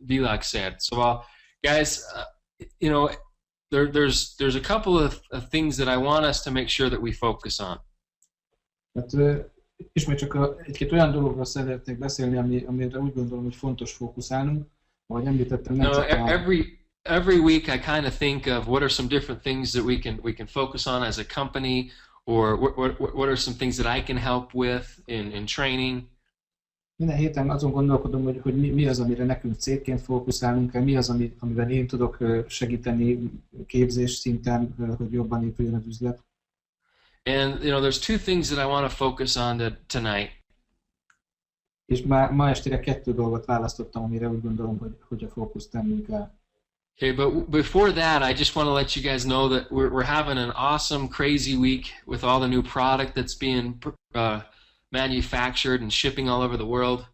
világszerte. Szóval, guys, there's a couple of things that I want us to make sure that we focus on. Tehát ismét csak egy-két olyan dologról szeretnék beszélni, amire úgy gondolom, hogy fontos fókuszálnunk. Ahogy említettem, nem csak every week I kind of think of what are some different things that we can focus on as a company, or what are some things that I can help with in training. Minden héten azon gondolkodom, hogy mi az, amire nekünk cégként fókuszálunk kell, mi az, amivel én tudok segíteni képzés szinten, hogy jobban épüljön az üzlet. And there's two things that I want to focus on tonight. És ma estére 2 dolgot választottam, amire úgy gondolom, hogy a fókuszt tennünk kell. Okay, but before that, I just want to let you guys know that we're having an awesome, crazy week with all the new product that's being manufactured and shipping all over the world.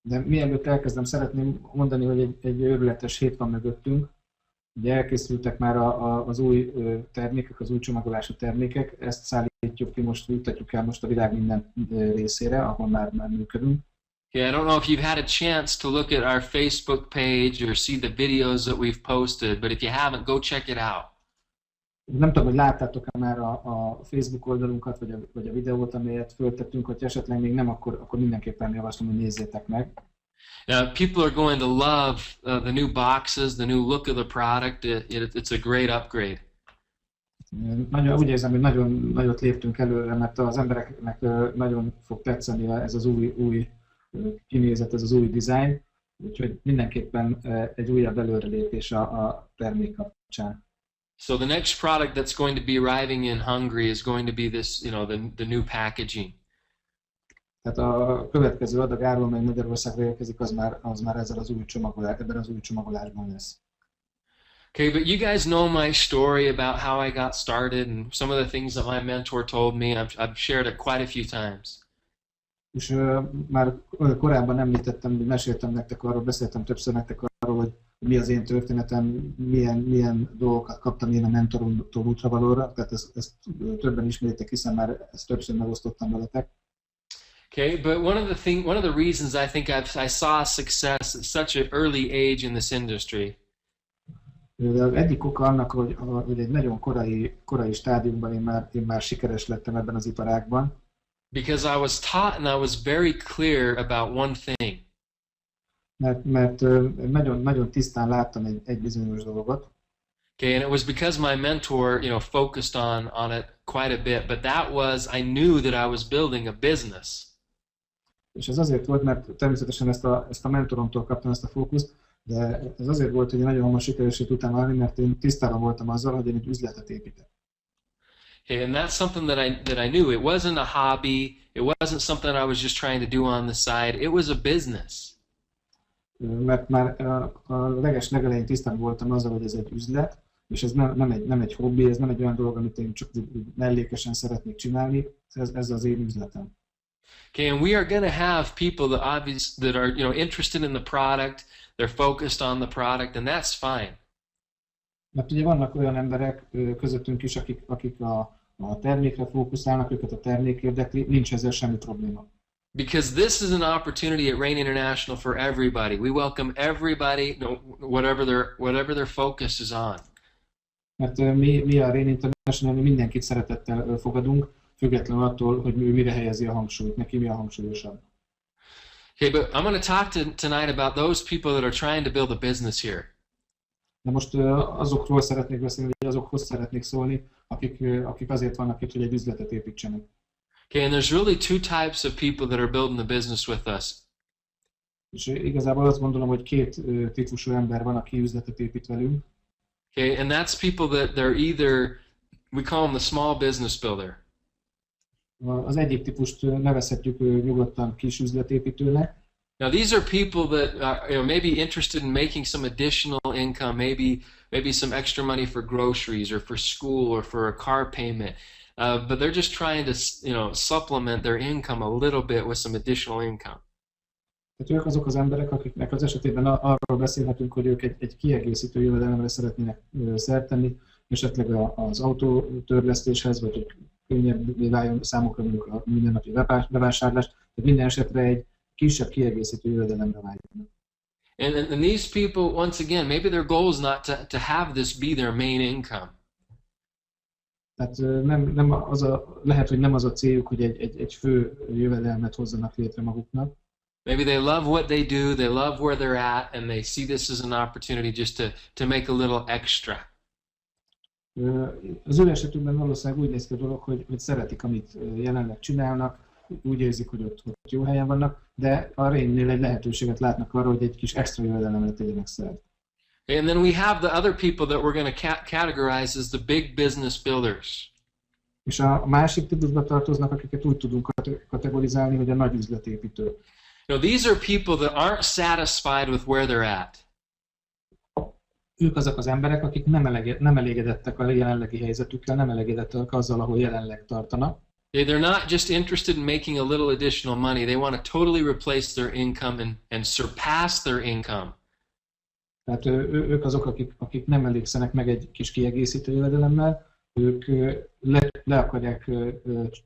De mielőtt elkezdem, szeretném mondani, hogy egy őrületes hét van mögöttünk. Ugye elkészültek már az új termékek, az új csomagolású termékek, ezt szállítjuk ki most, juttatjuk el most a világ minden részére, ahol már működünk. Yeah, I don't know if you've had a chance to look at our Facebook page or see the videos that we've posted, but if you haven't, go check it out. Nem tudom, hogy láttátok-e már a Facebook oldalunkat, vagy a videót, amelyet föltettünk, hogy esetleg még nem, akkor mindenképpen javaslom, hogy nézzétek meg. Now, people are going to love the new boxes, the new look of the product. It's a great upgrade. Úgy érzem, hogy nagyon nagyot léptünk előre, mert az embereknek nagyon fog tetszeni ez az új kinézet, ez az új design, úgyhogy mindenképpen egy újabb előrelépés a termék kapcsán. So the next product that's going to be arriving in Hungary is going to be this, the new packaging. Tehát a következő adag áru, amely Magyarországra érkezik, az már ezzel ebben az új csomagolásban lesz. Okay, but you guys know my story about how I got started and some of the things that my mentor told me. I've shared it quite a few times. És már korábban említettem, hogy meséltem nektek arról, beszéltem többször nektek arról, hogy mi az én történetem, milyen dolgokat kaptam én a mentoromtól útravalóra, tehát ezt többen ismeritek, hiszen már ezt többször megosztottam veletek. Okay, but one of the reasons I think I saw success at such an early age in this industry. De egyik oka annak, hogy egy nagyon korai stádiumban én már sikeres lettem ebben az iparágban. Because I was taught and I was very clear about one thing. Mert nagyon tisztán láttam egy bizonyos dolgot. Okay, and it was because my mentor, focused on it quite a bit, but that was, I knew that I was building a business. És ez azért volt, mert természetesen ezt a mentoromtól kaptam ezt a fókuszt, de ez azért volt, hogy nagyon hamar sikeresé tudtam válni, mert én tisztában voltam azzal, hogy én egy üzletet építek. Okay, and that's something that I knew. It wasn't a hobby. It wasn't something I was just trying to do on the side. It was a business. Mert már a legelején tisztában voltam azzal, hogy ez egy üzlet, és ez nem egy hobbi, ez nem egy olyan dolog, amit én csak mellékesen szeretnék csinálni, ez az én üzletem. Okay, and we are going to have people that are interested in the product, they're focused on the product, and that's fine. Mert ugye vannak olyan emberek közöttünk is, akik a termékre fókuszálnak, őket a termék érdekli, nincs ezzel semmi probléma. Because this is an opportunity at Rain International for everybody. We welcome everybody, whatever their focus is on. Mert mi a Rain International mindenkit szeretettel fogadunk, függetlenül attól, hogy mire helyezi a hangsúlyt, neki mi a hangsúlyosabb. Okay, but I'm going to talk tonight about those people that are trying to build a business here. De most azokról szeretnék beszélni, vagy azokhoz szeretnék szólni, akik azért vannak itt, hogy egy üzletet építsenek. Okay, and there's really two types of people that are building the business with us. És igazából azt gondolom, hogy 2 típusú ember van, aki üzletet épít velünk. Okay, and that's people that they're either, we call them the small business builder. Az egyik típust nevezhetjük nyugodtan kis üzletépítőnek. Now these are people that are maybe interested in making some additional income, maybe some extra money for groceries or for school or for a car payment, but they're just trying to supplement their income a little bit with some additional income. Tehát ők azok az emberek, akiknek az esetében arról beszélhetünk, hogy ők egy kiegészítő jövedelemre szeretnének szert tenni, esetleg az autótörlesztéshez, vagy hogy könnyebb váljon számukra mondjuk a mindennapi bevásárlás, tehát minden esetre egy kisebb kiegészítő jövedelemre vágynak. And these people, once again, maybe their goal is not to have this be their main income. Tehát lehet, hogy nem az a céljuk, hogy egy fő jövedelmet hozzanak létre maguknak. Maybe they love what they do, they love where they're at, and they see this as an opportunity just to make a little extra. Az ő esetükben valószínűleg úgy néz ki a dolog, hogy szeretik, amit jelenleg csinálnak, úgy érzik, hogy ott jó helyen vannak, de a rénnél egy lehetőséget látnak arra, hogy egy kis extra jövedelemre tegyenek szert. And then we have the other people that we're going to categorize as the big business builders. És a másik típusba tartoznak, akiket úgy tudunk kategorizálni, hogy a nagy üzletépítők. You know, these are people that aren't satisfied with where they're at. Ők azok az emberek, akik nem elégedettek a jelenlegi helyzetükkel, nem elégedettek azzal, ahol jelenleg tartanak. They're not just interested in making a little additional money. They want to totally replace their income and surpass their income. Tehát ők azok, akik nem elégszenek meg egy kis kiegészítő jövedelemmel, ők le akarják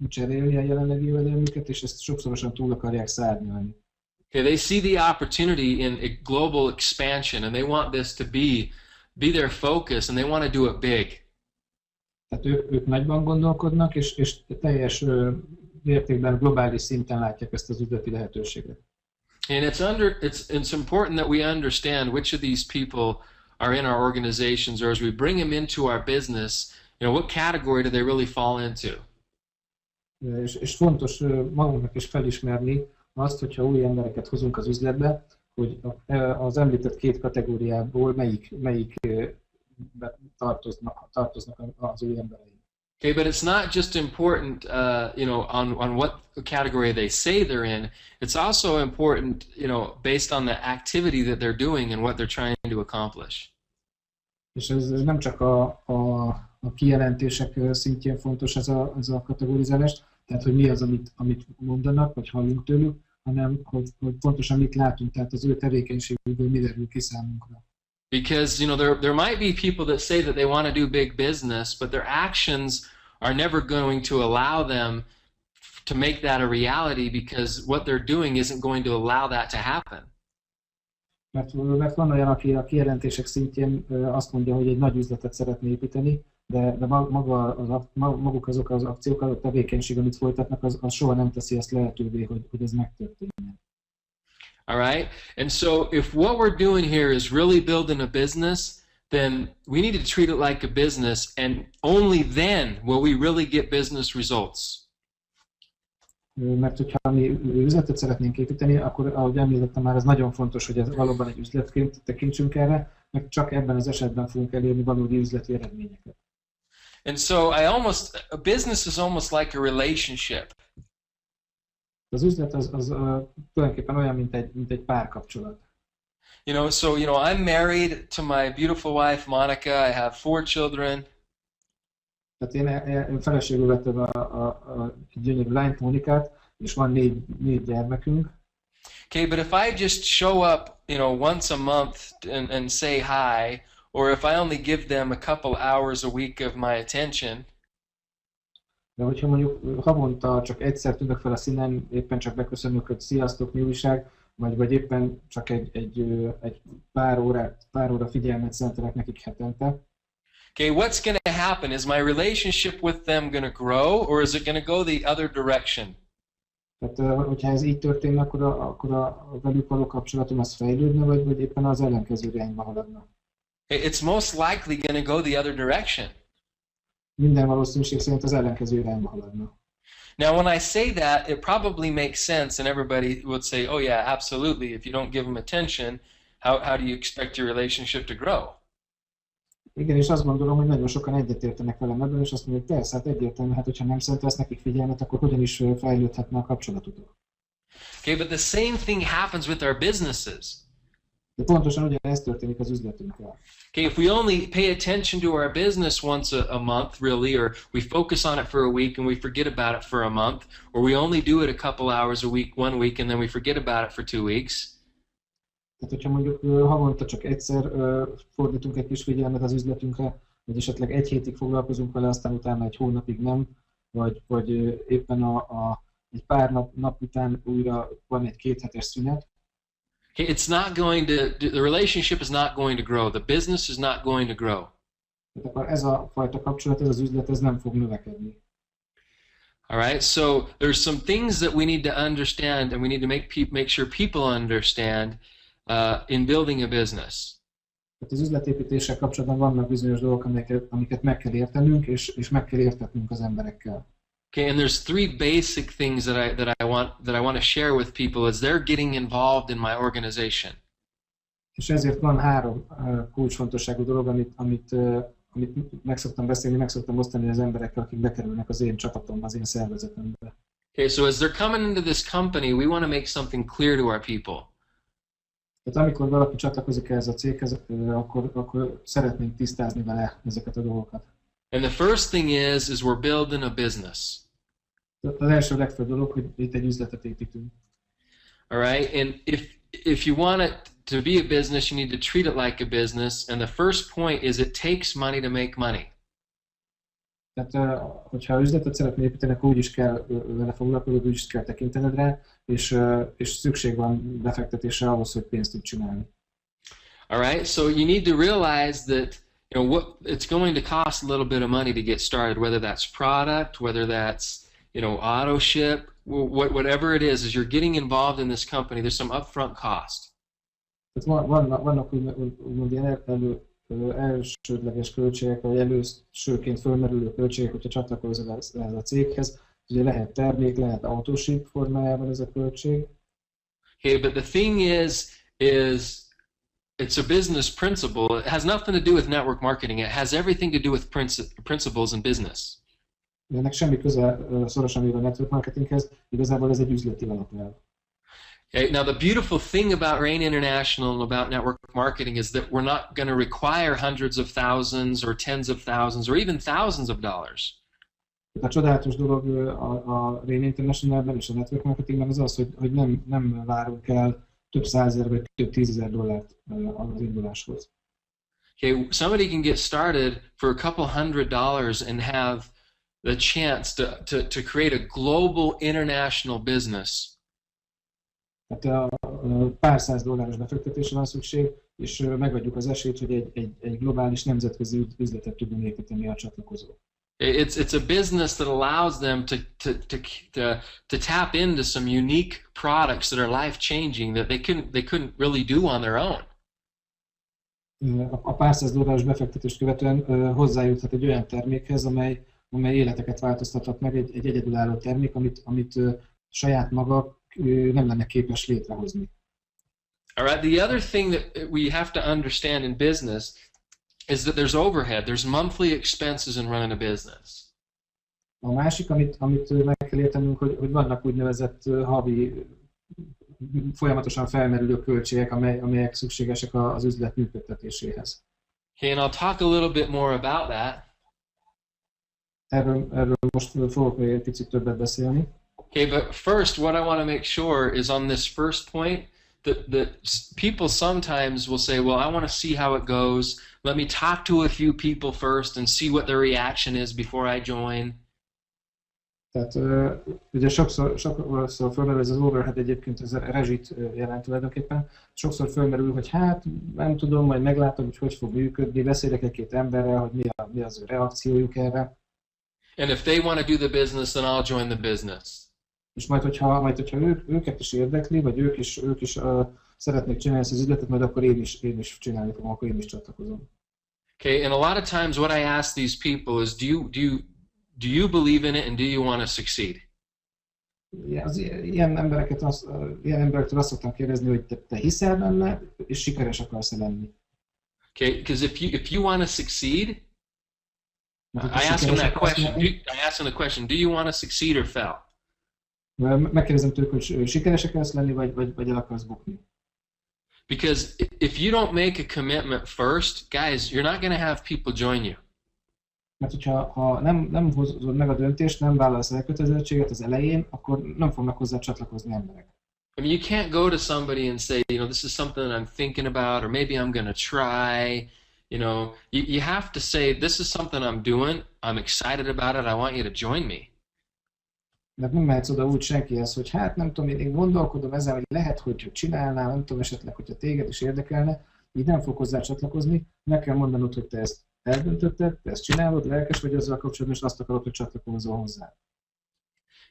cserélni a jelenlegi jövedelmüket, és ezt sokszorosan túl akarják szárnyalni. Okay, they see the opportunity in a global expansion, and they want this to be their focus, and they want to do it big. Tehát ők nagyban gondolkodnak, és teljes mértékben globális szinten látják ezt az üzleti lehetőséget. And it's important that we understand which of these people are in our organizations, or as we bring them into our business, you know, what category do they really fall into? És fontos magunknak is felismerni azt, hogyha új embereket hozunk az üzletbe, hogy az említett két kategóriából melyik tartoznak az új embereink. Okay, but it's not just important, you know, on what category they say they're in. It's also important, you know, based on the activity that they're doing and what they're trying to accomplish. És ez nem csak a kijelentések szintjén fontos ez a kategorizálás, tehát hogy mi az, amit mondanak, vagy hallunk tőlük, hanem hogy pontosan mit látunk, tehát az ő tevékenységükből mi derül ki számunkra. Because, you know, there might be people that say that they want to do big business, but their actions are never going to allow them to make that a reality, because what they're doing isn't going to allow that to happen. Mert van olyan, aki a kijelentések szintjén azt mondja, hogy egy nagy üzletet szeretné építeni, de maguk azok az akciók, a tevékenység, amit folytatnak, az soha nem teszi ezt lehetővé, hogy ez megtörténjen. All right? And so if what we're doing here is really building a business, then we need to treat it like a business, and only then will we really get business results. Mert hogyha mi üzletet szeretnénk építeni, akkor, ahogy említettem már, ez nagyon fontos, hogy ez valóban egy üzletként tekintsünk erre, meg csak ebben az esetben fogunk elérni valódi üzleti eredményeket. And so a business is almost like a relationship. Az üzlet az tulajdonképpen olyan, mint egy párkapcsolat. You know, so, you know, I'm married to my beautiful wife, Monica. I have 4 children. Tehát én feleségül vettem a gyönyörű lányt, Monikát, és van 4 gyermekünk. Okay, but if I just show up, you know, once a month and say hi, or if I only give them a couple hours a week of my attention, De hogyha mondjuk havonta csak egyszer tűnök fel a színen, éppen csak beköszönök, hogy sziasztok, mi újság, vagy éppen csak egy pár óra figyelmet szentelek nekik hetente. okay, what's going to happen? Is my relationship with them going to grow, or is it going to go the other direction? Tehát, hogyha ez így történne, akkor a velük való kapcsolatom az fejlődne, vagy éppen az ellenkező irányba haladna. It's most likely going to go the other direction. Minden valószínűség szerint az ellenkező irányba haladna. Now, when I say that, it probably makes sense, and everybody would say, oh yeah, absolutely. If you don't give them attention, how do you expect your relationship to grow? Igen, és azt gondolom, hogy nagyon sokan egyetértenek velem ebben, és azt mondják, hogy persze, hát egyértelmű, hát hogyha nem szentelsz nekik figyelmet, akkor hogyan is fejlődhetne a kapcsolatotok. Okay, but the same thing happens with our businesses. De pontosan ugyanez történik az üzletünkkel. Okay, if we only pay attention to our business once a month, really, or we focus on it for a week and we forget about it for a month, or we only do it a couple hours a week, 1 week, and then we forget about it for 2 weeks. Tehát, hogyha mondjuk havonta csak egyszer fordítunk egy kis figyelmet az üzletünkre, vagy esetleg 1 hétig foglalkozunk vele, aztán utána 1 hónapig nem, vagy éppen egy pár nap után újra van egy 2 hetes szünet. Okay, it's not going to, the relationship is not going to grow. The business is not going to grow. Tehát akkor ez a fajta kapcsolat, ez az üzlet, ez nem fog növekedni. All right, so there's some things that we need to understand, and we need to make sure people understand in building a business. Tehát az üzletépítéssel kapcsolatban vannak bizonyos dolgok, amiket meg kell értenünk, és meg kell értetnünk az emberekkel. Okay, and there's three basic things that I want to share with people as they're getting involved in my organization. És ezért van három kulcsfontosságú dolog, amit meg szoktam beszélni, meg szoktam osztani az emberekkel, akik bekerülnek az én csapatomba, az én szervezetembe. Okay, so as they're coming into this company, we want to make something clear to our people. Tehát amikor valaki csatlakozik ehhez a céghez, akkor szeretnénk tisztázni vele ezeket a dolgokat. And the first thing is we're building a business. Az első legfőbb dolog, hogy itt egy üzletet építünk. All right, and if you want it to be a business, you need to treat it like a business. And the first point is it takes money to make money. Tehát, hogyha üzletet szeretnél építeni, akkor úgy is kell vele foglalkozni, úgy is kell tekintened rá, és szükség van befektetésre ahhoz, hogy pénzt tud csinálni. All right, so you need to realize that what it's going to cost a little bit of money to get started, whether that's product, whether that's auto ship, whatever it is, as you're getting involved in this company, there's some upfront cost. Tehát vannak úgymond ilyen elsődleges költségek, vagy elősőként fölmerülő költségek, hogyha csatlakozol ehhez a céghez. Ugye lehet termék, lehet autósíp formájában ez a költség. Okay, but the thing is it's a business principle. It has nothing to do with network marketing. It has everything to do with principles in business. Ennek semmi köze szorosan ér a network marketinghez, igazából ez egy üzleti alapelv. Okay, now the beautiful thing about Rain International and about network marketing is that we're not going to require hundreds of thousands or tens of thousands or even thousands of dollars. A csodálatos dolog a Rain Internationalben és a network marketingben az az, hogy nem várunk el több százezer vagy több tízezer dollárt az induláshoz. Okay, somebody can get started for a couple $100 and have the chance to create a global international business. Tehát pár száz dolláros befektetésre van szükség, és megadjuk az esélyt, hogy egy globális nemzetközi üzletet tudunk építeni a csatlakozók. It's a business that allows them to tap into some unique products that are life changing that they couldn't really do on their own. A pár száz dolláros befektetést követően hozzájuthat egy olyan termékhez, amely életeket változtathat meg, egy egyedülálló termék, amit saját maga nem lenne képes létrehozni. All right. The other thing that we have to understand in business is that there's overhead. There's monthly expenses in running a business. A másik, amit meg kell értenünk, hogy vannak úgynevezett havi, folyamatosan felmerülő költségek, amelyek szükségesek az üzlet működtetéséhez. Okay, and I'll talk a little bit more about that. Erről most fogok még egy picit többet beszélni. Okay, but first, what I want to make sure is on this first point that people sometimes will say, well, I want to see how it goes. Let me talk to a few people first and see what their reaction is before I join. Tehát ugye sokszor fölmerül ez az overhead, egyébként ez a rezsit jelent tulajdonképpen. Sokszor fölmerül, hogy hát nem tudom, majd meglátom, hogy fog működni, beszélek egy-két emberrel, hogy mi az ő reakciójuk erre. And if they want to do the business, then I'll join the business. És majd hogyha őket is érdekli, vagy ők is szeretnék csinálni ezt az üzletet, majd akkor én is csinálni fogom, akkor én is csatlakozom. Okay, and a lot of times what I ask these people is, do you believe in it and do you want to succeed? Ilyen emberektől azt szoktam kérdezni, hogy te hiszel benne, és sikeres akarsz lenni. Okay, because if you want to succeed, I ask them that question. I ask them the question, do you want to succeed or fail? Megkérdezem tőlük, hogy sikeres akarsz lenni, vagy el akarsz bukni. Because if you don't make a commitment first, guys, you're not going to have people join you. Mert hogyha nem hozod meg a döntést, nem vállalsz elkötelezettséget az elején, akkor nem fognak hozzá csatlakozni emberek. I mean, you can't go to somebody and say, this is something that I'm thinking about, or maybe I'm going to try. You have to say, this is something I'm doing. I'm excited about it. I want you to join me. Mert nem mehetsz oda úgy senkihez, hogy hát nem tudom, én gondolkodom ezzel, hogy lehet, hogy csinálnál, nem tudom, esetleg, hogyha téged is érdekelne, így nem fog hozzá csatlakozni, meg kell mondanod, hogy te ezt eldöntötted, te ezt csinálod, lelkes vagy azzal kapcsolatban, és azt akarod, hogy csatlakozzon hozzá.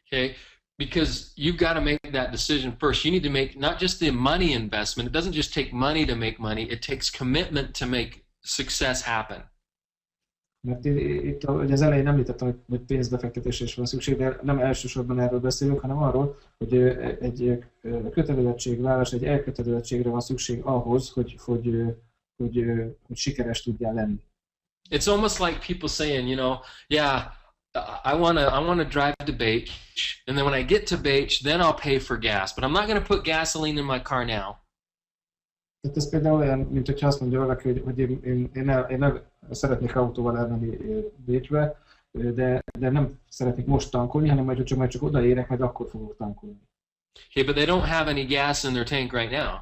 Okay? Because you've got to make that decision first. You need to make not just the money investment. It doesn't just take money to make money. It takes commitment to make success happen. Mert itt, hogy az elején említettem, hogy pénzbefektetésre is van szükség, de nem elsősorban erről beszélünk, hanem arról, hogy egy kötelezettségvállalás, egy elkötelezettségre van szükség ahhoz, hogy sikeres tudjál lenni. It's almost like people saying, you know, yeah, I wanna drive to Beach, and then when I get to Beach, then I'll pay for gas. But I'm not going to put gasoline in my car now. Tehát ez például olyan, mint hogyha azt mondja valaki, hogy én szeretnék autóval elmenni Bécsbe, de nem szeretnék most tankolni, hanem majd csak odaérek, majd akkor fogok tankolni. Okay, but they don't have any gas in their tank right now.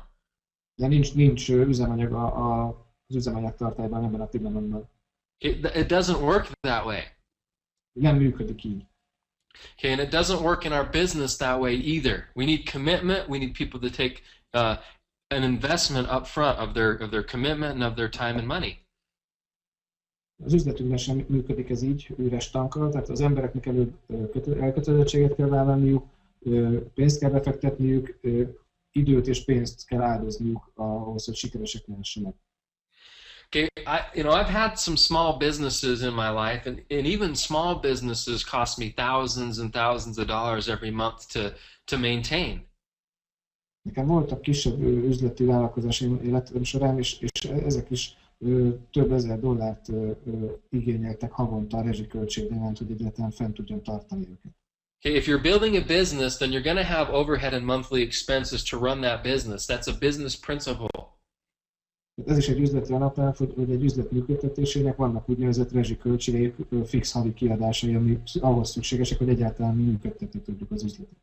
De nincs üzemanyag az üzemanyagtartályban ebben a pillanatban. It doesn't work that way. Nem működik így. Okay, and it doesn't work in our business that way either. We need commitment. We need people to take an investment up front of their commitment and of their time and money. Az üzletünkben sem működik ez így, üres tankkal, tehát az embereknek előbb elkötelezettséget kell vállalniuk, pénzt kell befektetniük, időt és pénzt kell áldozniuk ahhoz, hogy sikeresek lehessenek. Okay, I've had some small businesses in my life, and even small businesses cost me thousands and thousands of dollars every month to maintain. Nekem voltak kisebb üzleti vállalkozásaim életem során, és ezek is több ezer dollárt igényeltek havonta a rezsiköltségben, hogy egyáltalán fent tudjon tartani őket. Okay, if you're building a business, then you're going to have overhead and monthly expenses to run that business. That's a business principle. Ez is egy üzleti alapelv, hogy egy üzlet működtetésének vannak úgynevezett rezsiköltségek, fix havi kiadásai, ami ahhoz szükségesek, hogy egyáltalán működtetni tudjuk az üzletet.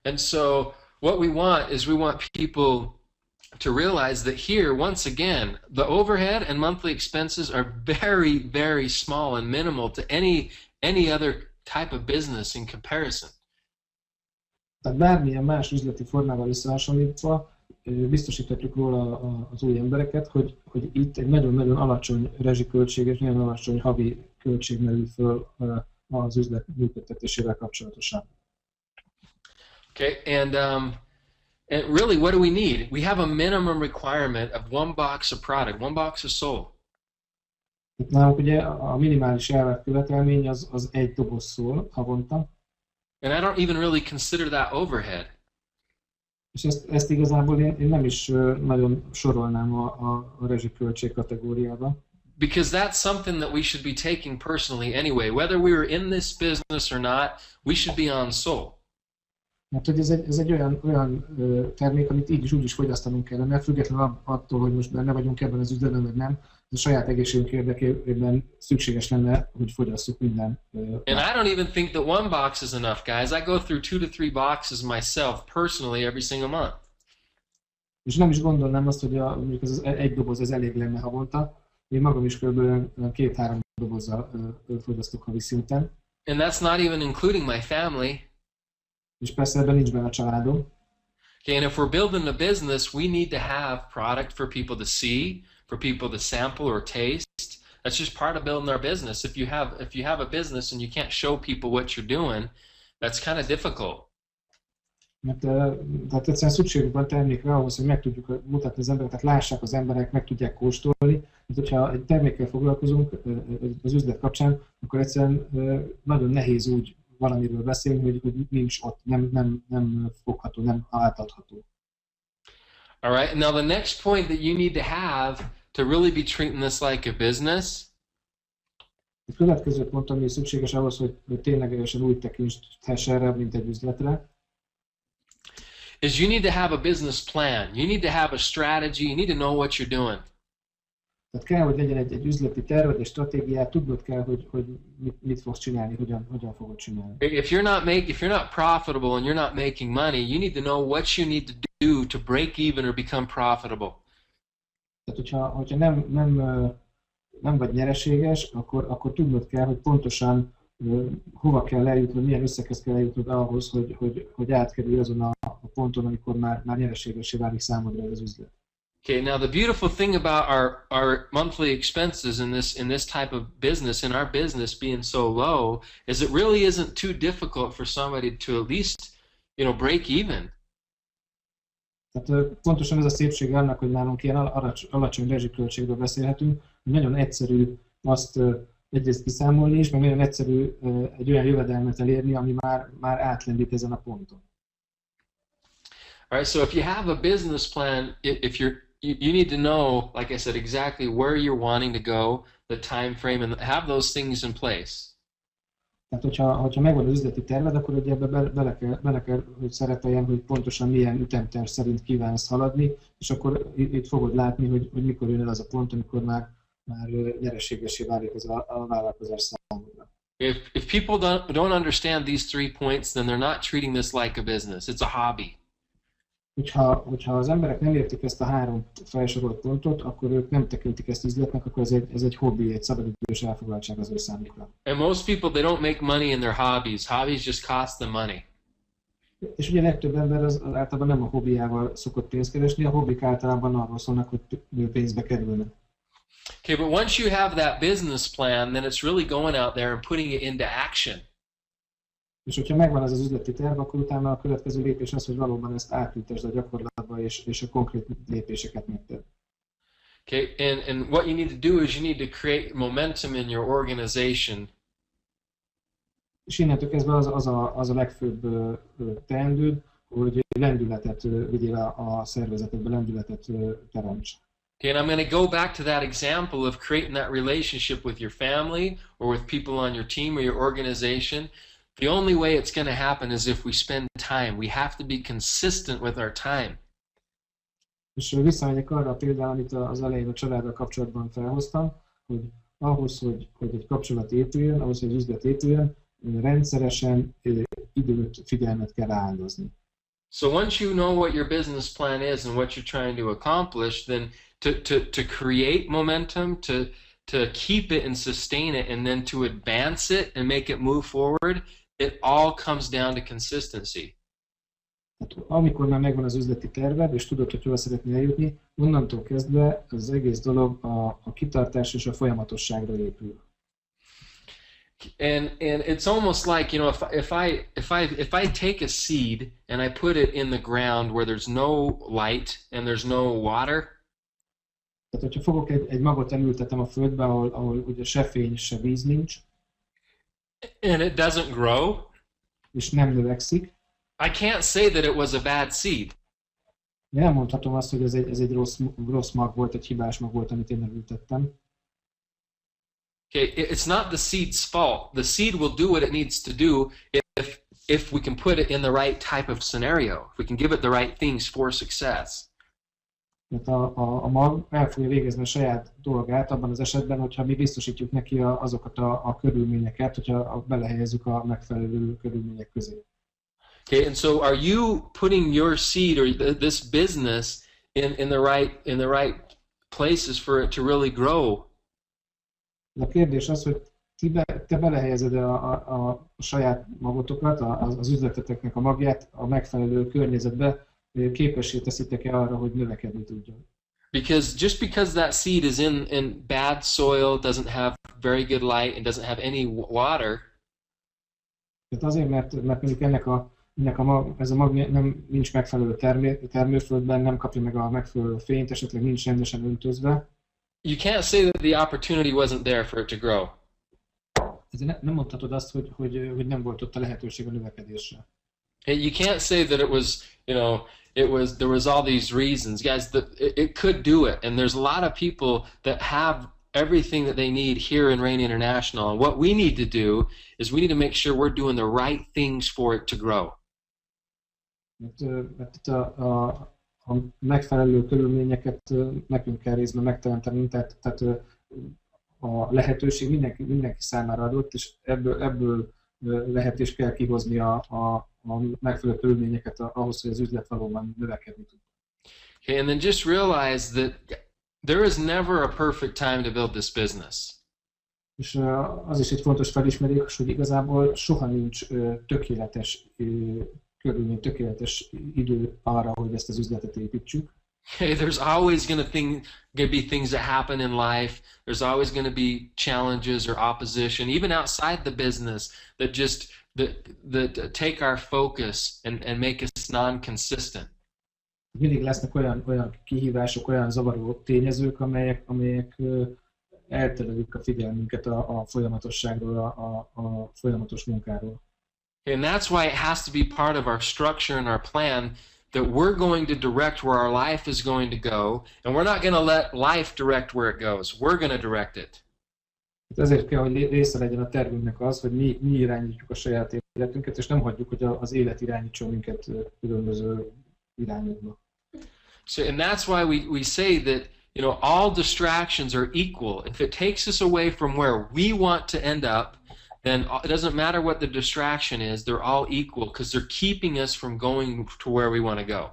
And so what we want people to realize that here, once again, the overhead and monthly expenses are very, very small and minimal to any other type of business in comparison. Tehát bármilyen más üzleti formával összehasonlítva, biztosíthatjuk róla az új embereket, hogy itt egy nagyon-nagyon alacsony rezsiköltség és nagyon alacsony havi költség merül föl az üzlet működtetésével kapcsolatosan. Okay, and really, what do we need? We have a minimum requirement of one box of product, one box of soul. Itt nálunk ugye a minimális követelmény az egy doboz szól havonta. And I don't even really consider that overhead. És ezt igazából én nem is nagyon sorolnám a rezsiköltség kategóriába. Because that's something that we should be taking personally anyway. Whether we were in this business or not, we should be on soul. Mert hogy ez egy olyan termék, amit így is úgy is fogyasztanunk kellene, függetlenül attól, hogy most benne vagyunk ebben az üzletben, vagy nem, a saját egészségünk érdekében szükséges lenne, hogy fogyasszuk minden. And I don't even think that one box is enough, guys. I go through 2 to 3 boxes myself personally every single month. És nem is gondolnám azt, hogy mondjuk az egy doboz ez elég lenne havonta. Én magam is kb. 2-3 dobozzal fogyasztok havi szinten. And that's not even including my family. És persze ebben nincs benne a családom. Okay, and if we're building a business, we need to have product for people to see, for people to sample or taste. That's just part of building our business. If you have a business and you can't show people what you're doing, that's kind of difficult. Mert tehát egyszerűen szükségük van termékre ahhoz, hogy meg tudjuk mutatni az embereket, lássák az emberek, meg tudják kóstolni. Mert hogyha egy termékkel foglalkozunk az üzlet kapcsán, akkor egyszerűen nagyon nehéz úgy valamiről beszélni, hogy nincs ott, nem fogható, nem átadható. All right. Now the next point that you need to have to really be treating this like a business. A következő pont, ami szükséges ahhoz, hogy ténylegesen úgy tekinthess erre, mint egy üzletre, is you need to have a business plan. You need to have a strategy. You need to know what you're doing. Tehát kell, hogy legyen egy üzleti terved, egy stratégiát, tudnod kell, hogy mit fogsz csinálni, hogyan fogod csinálni. If you're not profitable and you're not making money, you need to know what you need to do to break even or become profitable. Tehát, hogyha nem vagy nyereséges, akkor tudnod kell, hogy pontosan hova kell eljutnod, milyen összeghez kell eljutnod ahhoz, hogy átkerülj azon a ponton, amikor már nyereségesé válik számodra ez az üzlet. Okay, now the beautiful thing about our monthly expenses in this type of business, in our business being so low, is it really isn't too difficult for somebody to at least, break even. Tehát pontosan ez a szépség annak, hogy nálunk ilyen alacsony rezsiköltségről beszélhetünk, hogy nagyon egyszerű azt egyrészt kiszámolni is, meg nagyon egyszerű egy olyan jövedelmet elérni, ami már átlendít ezen a ponton. All right, so if you have a business plan, if you need to know, like I said, exactly where you're wanting to go, the time frame, and have those things in place. Tehát, hogyha megvan az üzleti terved, akkor ugye ebbe bele kell, hogy szerepeljen, hogy pontosan milyen ütemterv szerint kívánsz haladni, és akkor itt fogod látni, hogy mikor jön el az a pont, amikor már nyereségesé válik az a vállalkozás számodra. If people don't understand these 3 points, then they're not treating this like a business. It's a hobby. Hogyha az emberek nem értik ezt a 3 felsorolt pontot, akkor ők nem tekintik ezt üzletnek, akkor ez egy hobbi, egy szabadidős elfoglaltság az ő számukra. And most people, they don't make money in their hobbies. Hobbies just cost them money. És ugye legtöbb ember az általában nem a hobbiával szokott pénzt keresni, a hobbik általában arról szólnak, hogy pénzbe kerülnek. Okay, but once you have that business plan, then it's really going out there and putting it into action. És hogyha megvan ez az üzleti terv, akkor utána a következő lépés az, hogy valóban ezt átültesd a gyakorlatba, és a konkrét lépéseket megtedd. Okay, and what you need to do is you need to create momentum in your organization. És innentől kezdve az a legfőbb teendőd, hogy lendületet vigyél a szervezetedbe, lendületet teremts. Okay, and I'm going to go back to that example of creating that relationship with your family or with people on your team or your organization. The only way it's going to happen is if we spend time. We have to be consistent with our time. És visszamegyek arra a példára, amit az elején a családdal kapcsolatban felhoztam, hogy ahhoz, hogy egy kapcsolat épüljön, ahhoz, hogy egy üzlet épüljön, rendszeresen időt, figyelmet kell áldozni. So once you know what your business plan is and what you're trying to accomplish, then to create momentum, to keep it and sustain it, and then to advance it and make it move forward, it all comes down to consistency. Amikor már megvan az üzleti terved, és tudod, hogy hova szeretnél eljutni, onnantól kezdve az egész dolog a kitartás és a folyamatosságra épül. And it's almost like, if I take a seed and I put it in the ground where there's no light and there's no water. Tehát, hogyha fogok egy magot elültetem a földbe, ahol ugye se fény, se víz nincs, and it doesn't grow, és nem növekszik, I can't say that it was a bad seed. Nem mondhatom azt, hogy ez egy rossz mag volt, egy hibás mag volt, amit én elültettem. Okay, it's not the seed's fault. The seed will do what it needs to do if we can put it in the right type of scenario. If we can give it the right things for success. Tehát a mag el fogja végezni a saját dolgát abban az esetben, hogyha mi biztosítjuk neki azokat a körülményeket, hogyha belehelyezzük a megfelelő körülmények közé. Okay, and so are you putting your seed or this business in the right places for it to really grow? A kérdés az, hogy te belehelyezed a saját magotokat, az üzleteteknek a magját a megfelelő környezetbe, képessé teszitek-e arra, hogy növekedni tudjon. Just because that seed is in bad soil, doesn't have very good light, and doesn't have any water. Tehát azért, mert mondjuk ez a mag nincs megfelelő termőföldben, nem kapja meg a megfelelő fényt, esetleg nincs rendesen öntözve. You can't say that the opportunity wasn't there for it to grow. Ezért nem mondhatod azt, hogy nem volt ott a lehetőség a növekedésre. You can't say that it was, there was all these reasons. Guys, it could do it. And there's a lot of people that have everything that they need here in Rain International. And what we need to do is we need to make sure we're doing the right things for it to grow. Mert a megfelelő körülményeket nekünk kell részben megteremteni, tehát a lehetőség mindenki számára adott, és ebből lehet és kell kihozni a megfelelő körülményeket ahhoz, hogy az üzlet valóban növekedni tud. Okay, and then just realize that there is never a perfect time to build this business. És az is egy fontos felismerés, hogy igazából soha nincs tökéletes körülmény, tökéletes idő arra, hogy ezt az üzletet építsük. Okay, there's always gonna be things that happen in life. There's always gonna be challenges or opposition, even outside the business, that take our focus and make us non-consistent. Mindig lesznek olyan kihívások, olyan zavaró tényezők, amelyek elterelik a figyelmünket a folyamatosságról, a folyamatos munkáról. And that's why it has to be part of our structure and our plan that we're going to direct where our life is going to go, and we're not going to let life direct where it goes. We're going to direct it. Ezért kell, hogy része legyen a tervünknek az, hogy mi irányítjuk a saját életünket, és nem hagyjuk, hogy az élet irányítson minket különböző irányokba. So, and that's why we say that, you know, all distractions are equal. If it takes us away from where we want to end up, then it doesn't matter what the distraction is, they're all equal because they're keeping us from going to where we want to go.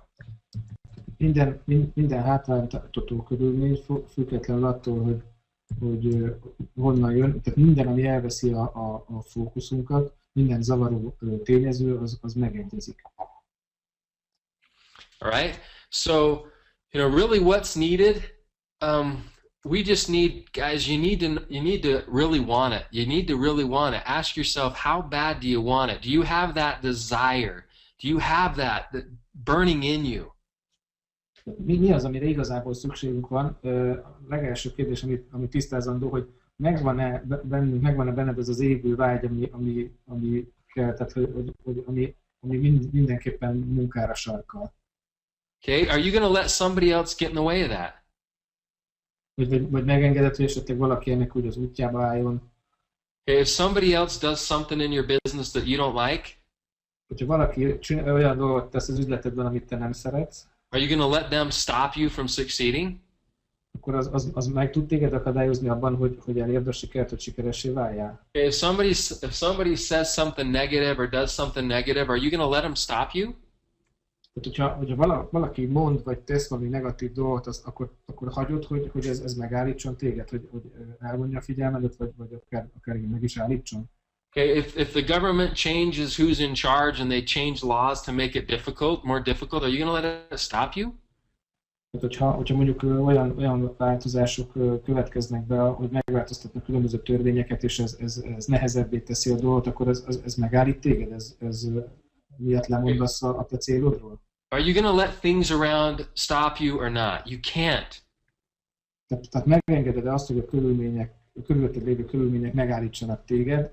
Minden hátránytató körülmény, függetlenül attól, hogy honnan jön, tehát minden, ami elveszi a fókuszunkat, minden zavaró tényező, az megegyezik. All right? So, you know, really what's needed, we just need, guys, you need to really want it. You need to really want it. Ask yourself, how bad do you want it? Do you have that desire? Do you have that burning in you? Mi az, amire igazából szükségünk van? A legelső kérdés, ami tisztázandó, hogy megvan-e benned ez az égő vágy, ami kell, tehát ami mindenképpen munkára sarkal. Okay, are you going to let somebody else get in the way of that? Vagy megengedett, hogy esetleg valaki ennek úgy az útjába álljon. Okay, if somebody else does something in your business that you don't like, hogyha valaki olyan dolgot tesz az üzletedben, amit te nem szeretsz, are you going to let them stop you from succeeding? Akkor az meg tud téged akadályozni abban, hogy elérd a sikert, hogy sikeressé váljál. Okay, if somebody says something negative or does something negative, are you going to let them stop you? Tehát, hogyha valaki mond, vagy tesz valami negatív dolgot, akkor hagyod, hogy ez megállítson téged, hogy elvonja a figyelmedet, vagy akár meg is állítson. Okay, if the government changes who's in charge and they change laws to make it more difficult, are you going to let it stop you? Tehát, hogyha mondjuk olyan változások következnek be, hogy megváltoztatnak különböző törvényeket, és ez nehezebbé teszi a dolgot, akkor ez megállít téged? Ez miatt lemondasz a te célodról? Are you going to let things around stop you or not? You can't. Tehát megengeded azt, hogy a körülötted lévő körülmények megállítsanak téged?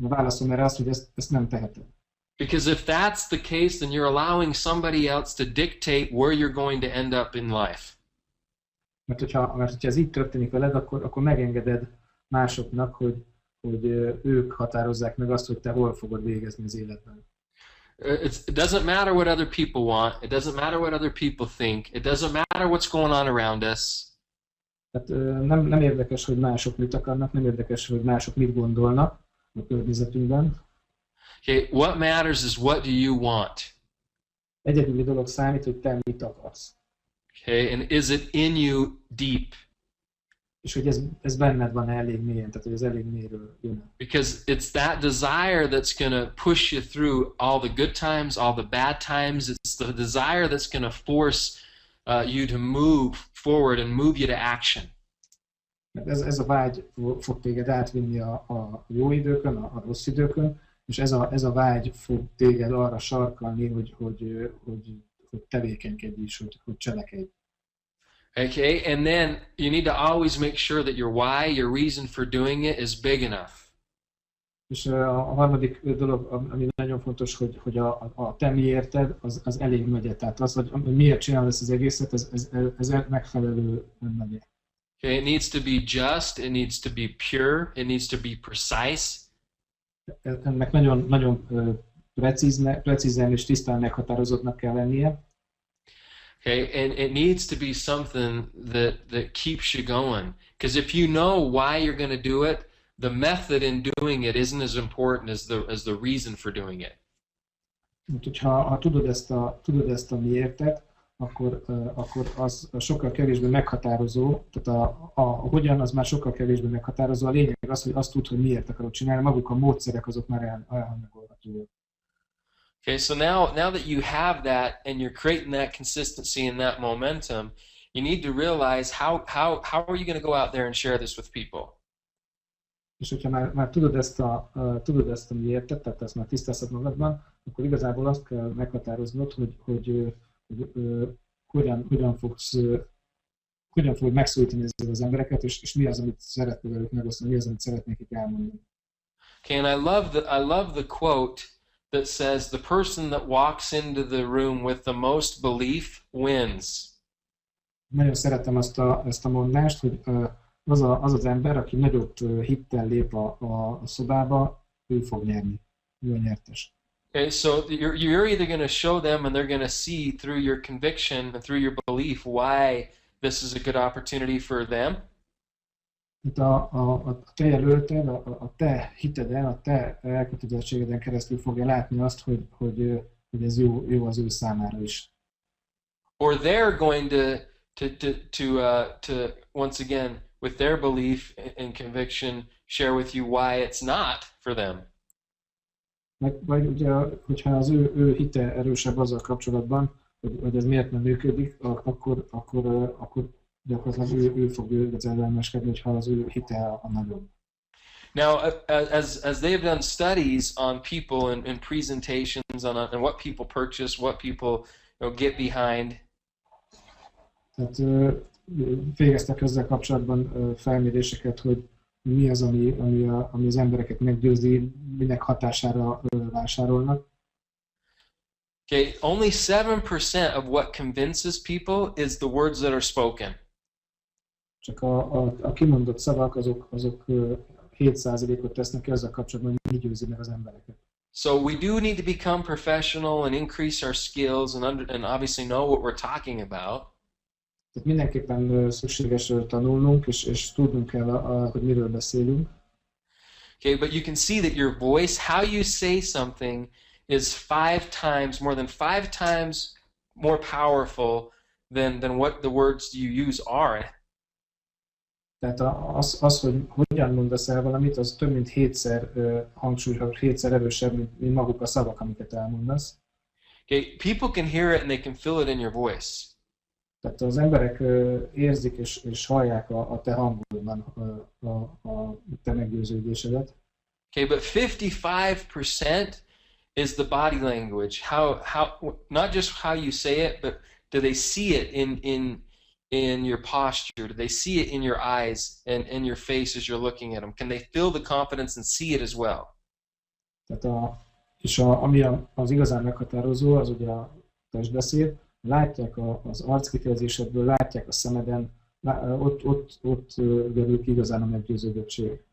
A válaszom erre az, hogy ezt nem teheted. Because if that's the case, then you're allowing somebody else to dictate where you're going to end up in life. Mert hogyha ez így történik veled, akkor megengeded másoknak, hogy ők határozzák meg azt, hogy te hol fogod végezni az életben. It doesn't matter what other people want. It doesn't matter what other people think. It doesn't matter what's going on around us. Tehát nem érdekes, hogy mások mit akarnak, nem érdekes, hogy mások mit gondolnak a környezetünkben. Okay, what matters is what do you want? Egyedüli dolog számít, hogy te mit akarsz. Okay, and is it in you deep? És hogy ez benned van elég mélyen, tehát hogy ez elég mélyről jön. Because it's that desire that's going to push you through all the good times, all the bad times. It's the desire that's going to force you to move forward and move you to action. Ez a vágy fog téged átvinni a jó időkön, a rossz időkön, és ez a vágy fog téged arra sarkalni, hogy tevékenykedj is, hogy cselekedj. Okay, and then you need to always make sure that your why, your reason for doing it is big enough. És a harmadik dolog, ami nagyon fontos, hogy a te miérted, az elég nagy. Tehát az, hogy miért csinálod ezt az egészet, ez megfelelő nagy. Okay, it needs to be just, it needs to be pure, it needs to be precise. Ennek nagyon precízen és tisztán meghatározottnak kell lennie. Okay, and it needs to be something that keeps you going. Because if you know why you're going to do it, the method in doing it isn't as important as the reason for doing it. Ha tudod ezt a miértet, akkor az sokkal kevésbé meghatározó, tehát a hogyan az már sokkal kevésbé meghatározó, a lényeg az, hogy azt tud, hogy miért akarod csinálni, maguk a módszerek azok már elhanyagolhatóak. Okay, so now that you have that and you're creating that consistency and that momentum, you need to realize how are you going to go out there and share this with people? És hogyha már tudod ezt a miértet, tehát ezt már tisztázod magadban, akkor igazából azt kell meghatároznod, hogy hogyan fogod megszólítani ezzel az embereket, és mi az, amit szeretnél velük megosztani, mi az, amit szeretnék itt elmondani. Okay, and I love the quote that says the person that walks into the room with the most belief wins. Nagyon szeretem ezt a mondást, hogy az az ember, aki nagyobb hittel lép a szobába, ő fog nyerni. Ő a nyertes. Okay, so you're either going to show them and they're going to see through your conviction and through your belief why this is a good opportunity for them. Itt a te jelölted, a te hiteden, a te elkötelezettségeden keresztül fogja látni azt, hogy ez jó az ő számára is. Or they're going to once again, with their belief and conviction, share with you why it's not for them. Vagy ugye, hogyha az ő hite erősebb azzal kapcsolatban, hogy ez miért nem működik, akkor gyakorlatilag ő fog engedelmeskedni, hogyha az ő hite a nagyobb. Now, as they have done studies on people and presentations on what people purchase, what people get behind. Tehát végeztek ezzel kapcsolatban felméréseket, hogy mi az, ami az embereket meggyőzi, minek hatására vásárolnak. Okay, only 7% of what convinces people is the words that are spoken. Csak a kimondott szavak, azok 7%-ot tesznek ki azzal kapcsolatban, hogy mi győzi meg az embereket. So we do need to become professional and increase our skills and obviously know what we're talking about. Tehát mindenképpen szükséges tanulnunk, és tudnunk kell, hogy miről beszélünk. Okay, but you can see that your voice, how you say something, is more than five times more powerful than what the words you use are. Tehát az, hogy hogyan mondasz el valamit, az több mint 7-szer hangsúlyos, 7-szer erősebb, mint maguk a szavak, amiket elmondasz. Okay, people can hear it and they can feel it in your voice. Tehát az emberek érzik és hallják a te hangodban a te meggyőződésedet. Okay, but 55% is the body language. How not just how you say it, but do they see it in your posture? Do they see it in your eyes and in your face as you're looking at them? Can they feel the confidence and see it as well? Tehát ami az igazán meghatározó, az ugye a testbeszéd. Látják az arckifejezésedből, látják a szemeden, ott derül ki igazán a meggyőződöttség.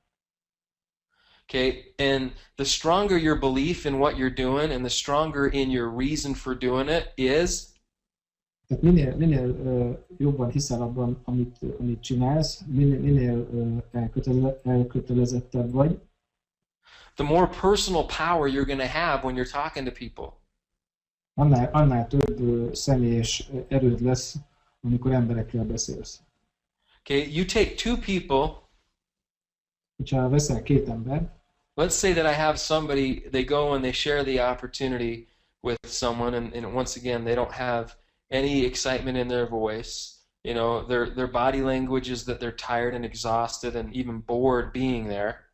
Okay, and the stronger your belief in what you're doing and the stronger in your reason for doing it is. Tehát minél jobban hiszel abban, amit csinálsz, minél elkötelezettebb vagy, the more personal power you're going to have when you're talking to people. Annál több személyes erőd lesz, amikor emberekkel beszélsz. Okay, you take two people. Ha veszel két ember, let's say that I have somebody, they go and they share the opportunity with someone, and once again, they don't have any excitement in their voice. You know, their body language is that they're tired and exhausted and even bored being there.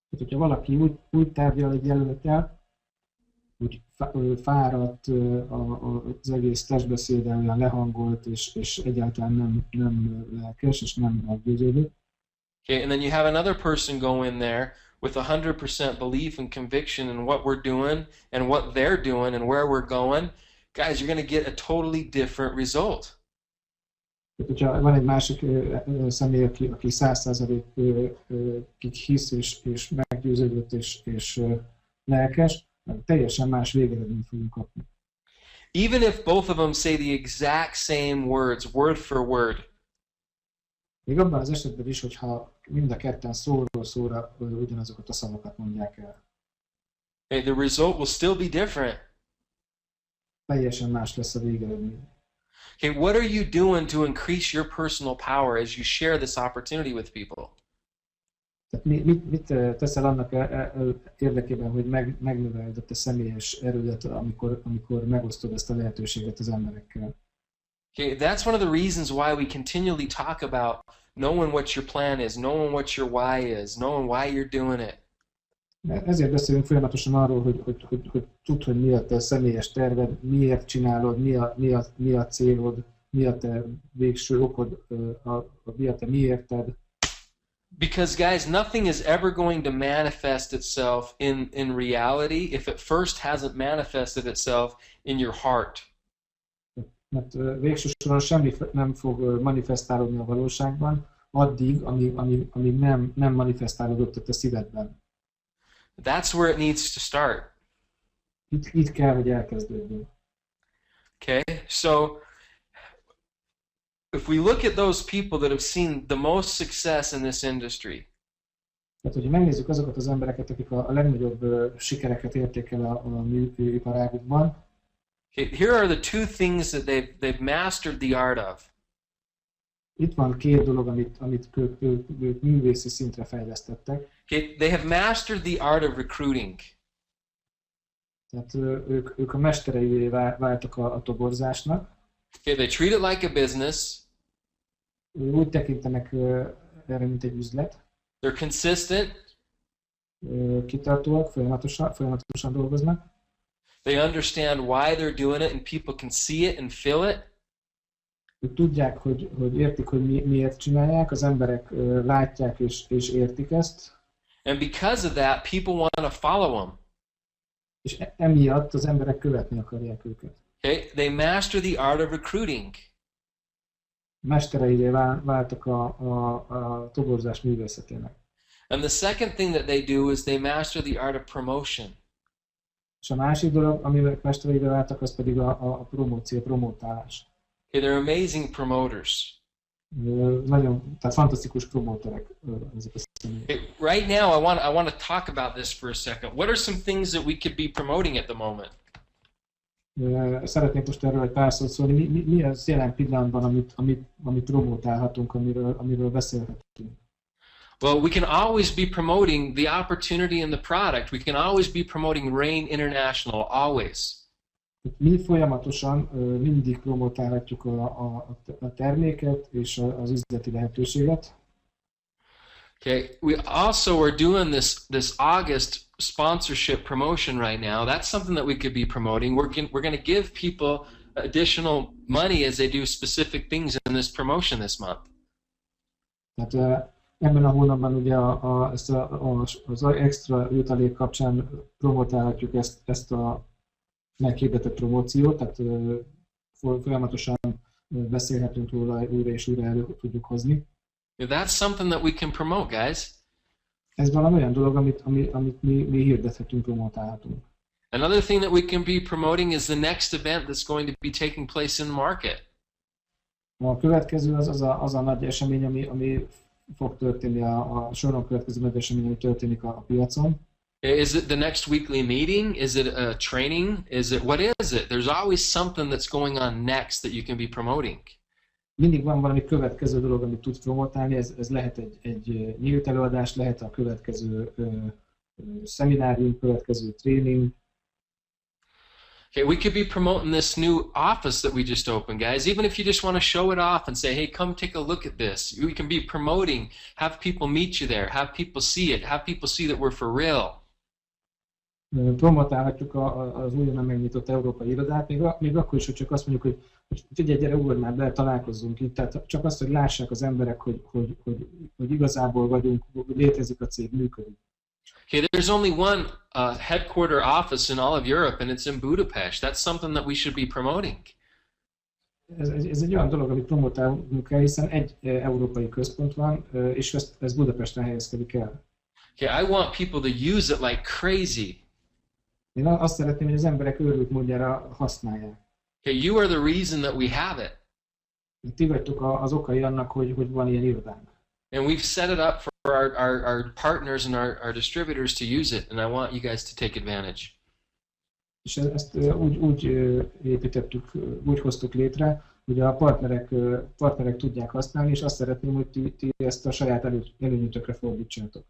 Tehát, hogyha valaki úgy tárgyal egy jelölttel, úgy fáradt, az egész testbeszéden olyan lehangolt, és egyáltalán nem lelkes, és nem meggyőződő. Okay, and then you have another person go in there with 100% belief and conviction in what we're doing and what they're doing and where we're going. Guys, you're going to get a totally different result. Tehát, hogyha van egy másik személy, aki 100%-ig hisz, és meggyőződött, és lelkes, teljesen más végeredményt fogunk kapni. Even if both of them say the exact same words, word for word. Még abban az esetben is, hogyha mind a ketten szóról szóra ugyanazokat a szavakat mondják el. Okay, the result will still be different. Teljesen más lesz a végeredmény. Okay, what are you doing to increase your personal power as you share this opportunity with people? Tehát mit teszel annak érdekében, hogy megnöveld a te személyes erődet, amikor megosztod ezt a lehetőséget az emberekkel? Okay, that's one of the reasons why we continually talk about knowing what your plan is, knowing what your why is, knowing why you're doing it. Ezért beszélünk folyamatosan arról, hogy tudd, hogy mi a te személyes terved, miért csinálod, mi a célod, mi a te végső okod, mi a te miérted. Because guys, nothing is ever going to manifest itself in reality if it first hasn't manifested itself in your heart. Mert végső soron semmi nem fog manifestálódni a valóságban, addig, amíg nem manifestálódott a te szívedben. That's where it needs to start. Itt kell, hogy elkezdődjön. Okay, so if we look at those people that have seen the most success in this industry, Tehát, hogyha megnézzük azokat az embereket, akik a legnagyobb sikereket érték el a műiparágukban, okay, here are the two things that they've mastered the art of. Itt van két dolog, amit ők művészi szintre fejlesztettek. Okay, they have mastered the art of recruiting. Tehát ők a mestereivé váltak a toborzásnak. Okay, they treat it like a business. Úgy tekintenek erre, mint egy üzlet. They're consistent. Kitartóak, folyamatosan dolgoznak. They understand why they're doing it and people can see it and feel it. Ők tudják, hogy értik, hogy miért csinálják, az emberek látják és értik ezt. And because of that, people want to follow them. És emiatt az emberek követni akarják őket. Okay, they master the art of recruiting. Mestereivé váltak a toborzás művészetének. And the second thing that they do is they master the art of promotion. És a másik dolog, amivel mestereivé váltak, az pedig a promóció, promótálás. Okay, they're amazing promoters. Tehát fantasztikus promóterek ezek a személyek. Okay, right now, I want to talk about this for a second. What are some things that we could be promoting at the moment? Szeretnék most erről egy pár szót szólni. Mi az jelen pillanatban, amit promótálhatunk, amiről beszélhetünk? Well, we can always be promoting the opportunity and the product. We can always be promoting Rain International, always. Mi folyamatosan mindig promotálhatjuk a terméket és az üzleti lehetőséget. Okay, we also are doing this August sponsorship promotion right now. That's something that we could be promoting. We're going to give people additional money as they do specific things in this promotion this month. Tehát ebben a hónapban ugye az extra jutalék kapcsán promotálhatjuk ezt a meghirdetett promóciót, tehát folyamatosan beszélhetünk róla, újra és újra elő tudjuk hozni. That's something that we can promote, guys. Ez valami olyan dolog, amit mi hirdethetünk, promotálhatunk. Another thing that we can be promoting is the next event that's going to be taking place in the market. A következő az a nagy esemény, ami fog történni, a soron következő nagy esemény, ami történik a piacon. Is it the next weekly meeting? Is it a training? What is it? There's always something that's going on next that you can be promoting. Mindig van valami következő dolog, amit tudsz promotálni, ez lehet egy nyílt előadás, lehet a következő szeminárium, következő tréning. Okay, we could be promoting this new office that we just opened, guys. Even if you just want to show it off and say, hey, come take a look at this. We can be promoting, have people meet you there, have people see it, have people see that we're for real. Promotálhatjuk az újonnan megnyitott európai irodát, még akkor is, hogy csak azt mondjuk, hogy figyelj, gyere, ugorj már be, találkozzunk itt. Tehát csak azt, hogy lássák az emberek, hogy igazából vagyunk, létezik a cég, működik. Okay, there's only one headquarter office in all of Europe, and it's in Budapest. That's something that we should be promoting. Ez egy olyan dolog, amit promotálnunk kell, hiszen egy európai központ van, és ez Budapesten helyezkedik el. Okay, I want people to use it like crazy. Én azt szeretném, hogy az emberek őrült módjára használják. Okay, you are the reason that we have it. Ti vagytok az okai annak, hogy van ilyen irodánk. And we've set it up for our partners and our distributors to use it, and I want you guys to take advantage. És ezt úgy építettük, úgy hoztuk létre, ugye a partnerek tudják használni, és azt szeretném, hogy ti ezt a saját előnyötökre fordítsátok.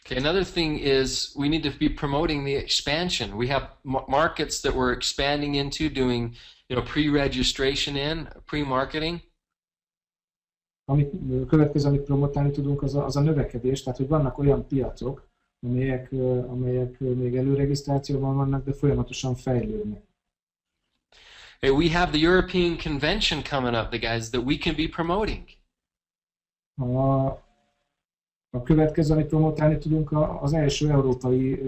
Okay, another thing is we need to be promoting the expansion. We have markets that we're expanding into, doing, pre-registration in, pre-marketing. Következő, amit promotálni tudunk, az a növekedés, tehát hogy vannak olyan piacok, amelyek még előregisztrációban vannak, de folyamatosan fejlődnek. Hey, we have the European Convention coming up, the guys, that we can be promoting. A következő, amit promotálni tudunk, az első európai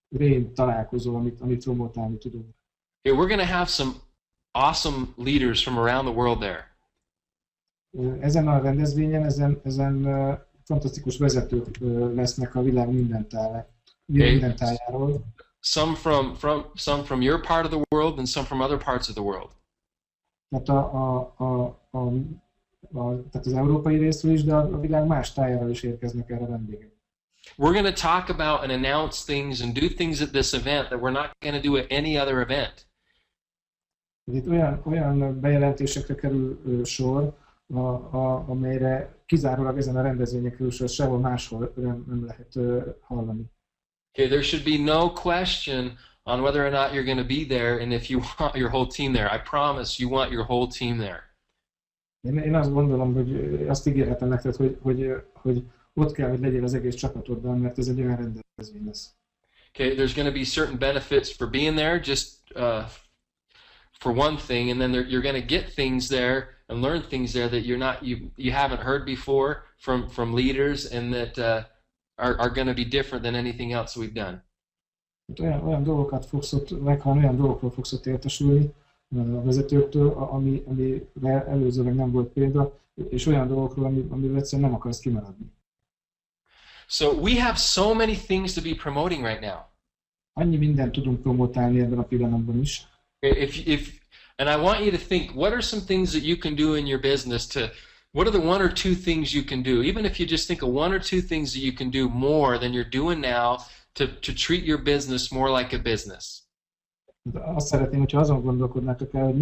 RAIN találkozó, amit promotálni tudunk. Hey, we're going to have some awesome leaders from around the world there. Ezen a rendezvényen, ezen fantasztikus vezetők lesznek a világ minden tájáról. Some from your part of the world and some from other parts of the world. Tehát, tehát az európai részről is, de a világ más tájáról is érkeznek erre vendégek. We're going to talk about and announce things and do things at this event that we're not going to do at any other event. Itt olyan bejelentésekre kerül sor, amelyre kizárólag ezen a rendezvényen kerül sor, sehol máshol nem lehet hallani. Okay, there should be no question on whether or not you're going to be there and if you want your whole team there. I promise you want your whole team there. Én azt gondolom, hogy azt ígérhetem neked, hogy ott kell, hogy legyél az egész csapatodban, mert ez egy olyan rendezvény lesz. Okay, there's going to be certain benefits for being there, just for one thing, and then you're going to get things there and learn things there that you haven't heard before from leaders, and that are going to be different than anything else we've done. Olyan dolgokat fogsz ott meghalni, olyan dolgokról fogsz ott értesülni a vezetőktől, amire előzőleg nem volt példa, és olyan dolgokról, amiről egyszerűen nem akarsz kimaradni. So we have so many things to be promoting right now. Annyi mindent tudunk promotálni ebben a pillanatban is. And I want you to think, what are some things that you can do in your business what are the one or two things you can do? Even if you just think of one or two things that you can do more than you're doing now to treat your business more like a business. Azt szeretném, hogyha azon gondolkodnátok el, hogy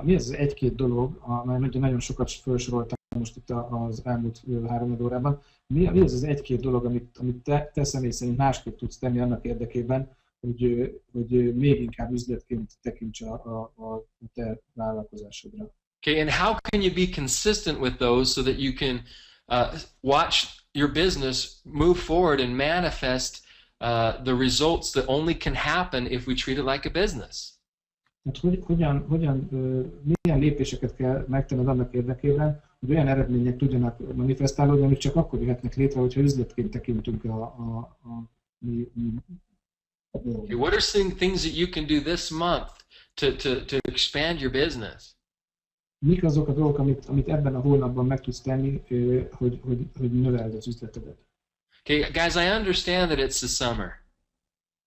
mi az egy-két dolog, amely nagyon sokat felsoroltam most itt az elmúlt 3 órában. Mi az egy-két dolog, amit te személy szerint másképp tudsz tenni annak érdekében, hogy még inkább üzletként tekints a te vállalkozásodra. Okay, and how can you be consistent with those so that you can watch your business move forward and manifest the results that only can happen if we treat it like a business? Hát milyen lépéseket kell megtenned annak érdekében, hogy olyan eredmények tudjanak manifestálódni, amik csak akkor jöhetnek létre, hogyha üzletként tekintünk Okay, what are some things that you can do this month to expand your business? Mik azok a dolgok, amit ebben a hónapban meg tudsz tenni, hogy növeld az üzletedet? Okay, guys, I understand that it's the summer.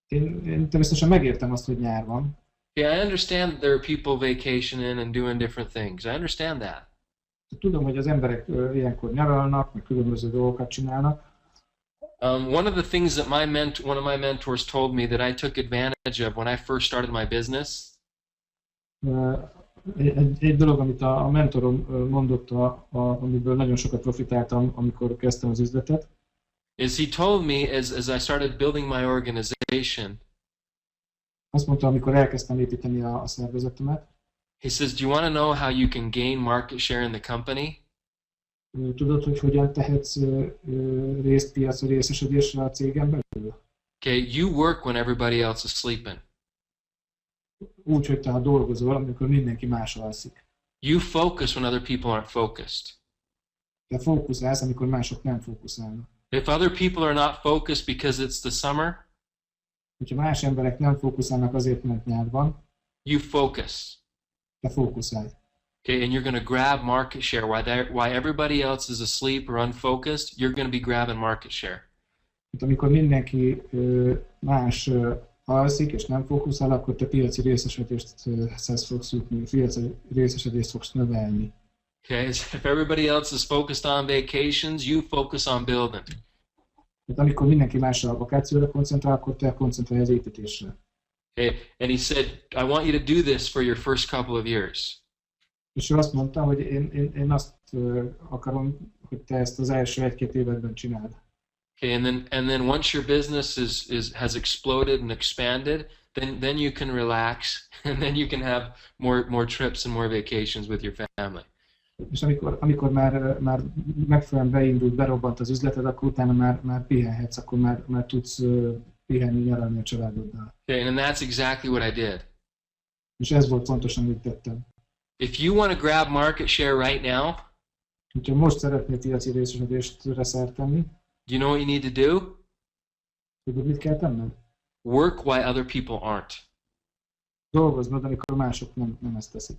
Én természetesen megértem azt, hogy nyár van. Okay, I understand that there are people vacationing and doing different things. I understand that. Tudom, hogy az emberek ilyenkor nyaralnak, meg különböző dolgokat csinálnak. One of the things that one of my mentors told me that I took advantage of when I first started my business. Egy dolog, amit a mentorom mondott, amiből nagyon sokat profitáltam, amikor kezdtem az üzletet. Is he told me as I started building my organization. Azt mondta, amikor elkezdtem építeni a szervezetemet. He says, "Do you want to know how you can gain market share in the company?" Tudod, hogy hogyan tehetsz részt piaci részesedésre a cégen belül? Okay, you work when everybody else is sleeping. Úgy, hogy te dolgozol, amikor mindenki más alszik. You focus when other people aren't focused. Te fókuszálsz, amikor mások nem fókuszálnak. If other people are not focused because it's the summer, hogyha más emberek nem fókuszálnak azért, mert nyár van, you focus. Te fókuszálj. Okay, and you're going to grab market share while everybody else is asleep or unfocused. You're going to be grabbing market share. Amikor mindenki más alszik és nem fókuszál, akkor te piaci részesedést fogsz jutni, piaci részesedést fogsz növelni. Okay, if everybody else is focused on vacations, you focus on building. Amikor mindenki más a vakációra koncentrál, akkor te koncentrálj az építésre. Okay, and he said, I want you to do this for your first couple of years. És ő azt mondta, hogy én azt akarom, hogy te ezt az első egy-két évedben csináld. Okay, and then once your business is has exploded and expanded, then you can relax and then you can have more trips and more vacations with your family. És amikor már megfelelően beindult, berobbant az üzleted, akkor utána már pihenhetsz, akkor már tudsz pihenni, nyaralni a családoddal. Okay, and that's exactly what I did. És ez volt pontosan, amit tettem. If you want to grab market share right now, Hogyha most szeretnél piaci részesedésre szert tenni, you know what you need to do? tudod, mit kell tenned? Work while other people aren't. Dolgoznod, amikor mások nem ezt teszik.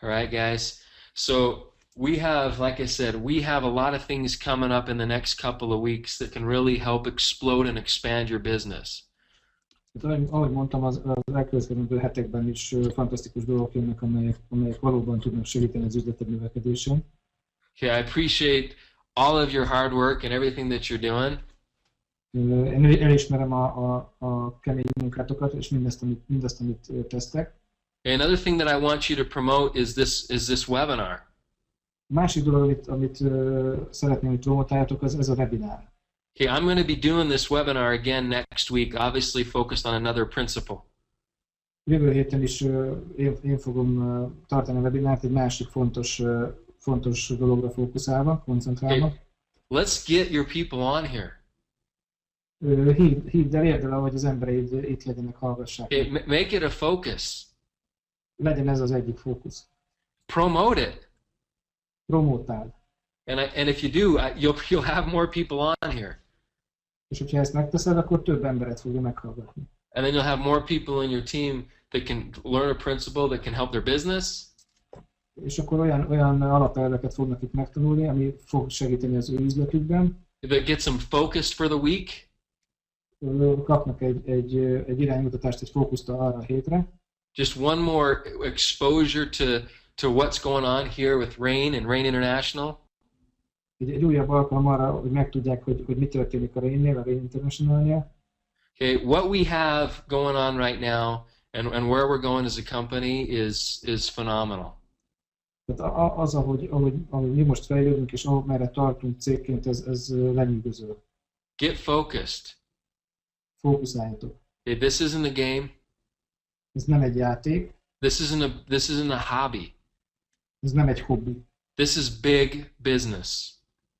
All right, guys. So we have, like I said, we have a lot of things coming up in the next couple of weeks that can really help explode and expand your business. Hát, ahogy mondtam, az elkövetkező hetekben is fantasztikus dolgok jönnek, amelyek valóban tudnak segíteni az üzleted növekedésén. Okay, I appreciate all of your hard work and everything that you're doing. Én elismerem a kemény munkátokat és mindazt, amit tesztek. Another thing that I want you to promote is this webinar. A másik dolog, amit szeretném, hogy promotáljatok, az ez a webinár. Okay, I'm going to be doing this webinar again next week, obviously focused on another principle. Jövő héten is én fogom tartani a webinárt egy másik fontos dologra fókuszálva, koncentrálva. Okay, let's get your people on here. Hívd el, érd el, hogy az embereid itt legyenek, hallgassák. Okay, make it a focus. Legyen ez az egyik fókusz. Promote it. Promotáld. And if you do, you'll have more people on here. És hogyha ezt megteszed, akkor több emberet fogja meghallgatni. And then you'll have more people in your team that can learn a principle that can help their business. És akkor olyan alapelveket fognak itt megtanulni, ami fog segíteni az ő üzletükben. That gets them focused for the week. Kapnak egy iránymutatást, egy fókuszt arra a hétre. Just one more exposure to what's going on here with Rain and Rain International. Egy újabb alkalom arra, hogy megtudják, hogy mi történik a Rain-nél, a Rain International-nél. Okay, what we have going on right now and where we're going as a company is phenomenal. Tehát az, ahogy mi most fejlődünk, és merre tartunk cégként, ez lenyűgöző. Get focused. Fókuszáljatok. Okay, this isn't a game. Ez nem egy játék. This isn't a hobby. Ez nem egy hobbi. This is big business.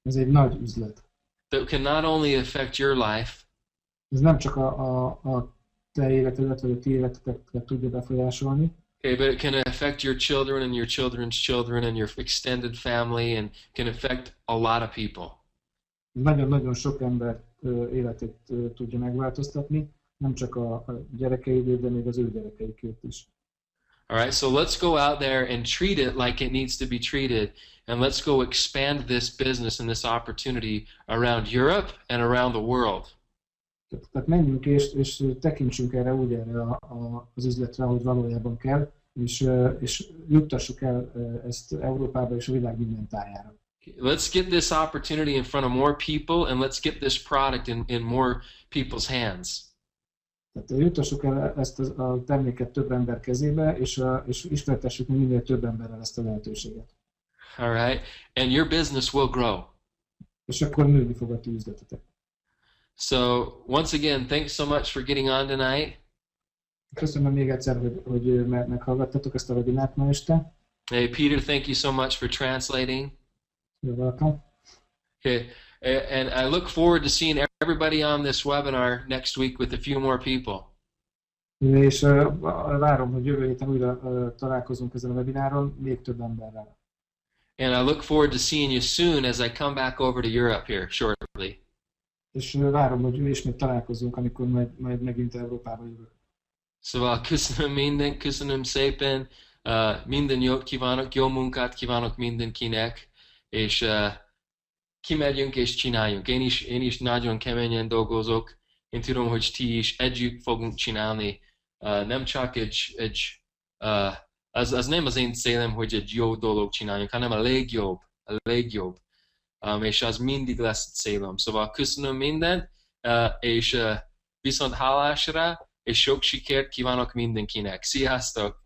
Ez egy nagy üzlet. That can not only affect your life. Ez nem csak a te életedet, vagy a ti életetet tudja befolyásolni. Okay, but it can affect your children and your children's children and your extended family and can affect a lot of people. Nagyon-nagyon sok ember életét tudja megváltoztatni, nem csak a gyerekeidét, de még az ő gyerekeikét is. All right, so let's go out there and treat it like it needs to be treated, and let's go expand this business and this opportunity around Europe and around the world. Tehát menjünk és tekintsünk erre az üzletre, ahogy valójában kell, és juttassuk el ezt Európába és a világ minden tájára. Let's get this opportunity in front of more people, and let's get this product in more people's hands. Tehát juttassuk el ezt a terméket több ember kezébe, és ismertessük minél több emberrel ezt a lehetőséget. All right, and your business will grow. És akkor nőni fog a ti üzletetek. So once again, thanks so much for getting on tonight. Köszönöm még egyszer, hogy meghallgattatok ezt a webinárt ma este. Hey Peter, thank you so much for translating. You're welcome. Okay, and I look forward to seeing everybody on this webinar next week with a few more people. És várom, hogy jövő héten újra találkozunk ezen a webináron, még több emberrel. And I look forward to seeing you soon as I come back over to Europe here shortly. És várom, hogy ismét találkozunk, amikor majd megint Európába jövök. Szóval köszönöm szépen, minden jót kívánok, jó munkát kívánok mindenkinek, és kimegyünk és csináljunk. Én is nagyon keményen dolgozok, én tudom, hogy ti is együtt fogunk csinálni. Nem csak az nem az én célom, hogy egy jó dolog csináljunk, hanem a legjobb. És az mindig lesz célom. Szóval köszönöm mindent, és viszont hallásra, és sok sikert kívánok mindenkinek. Sziasztok!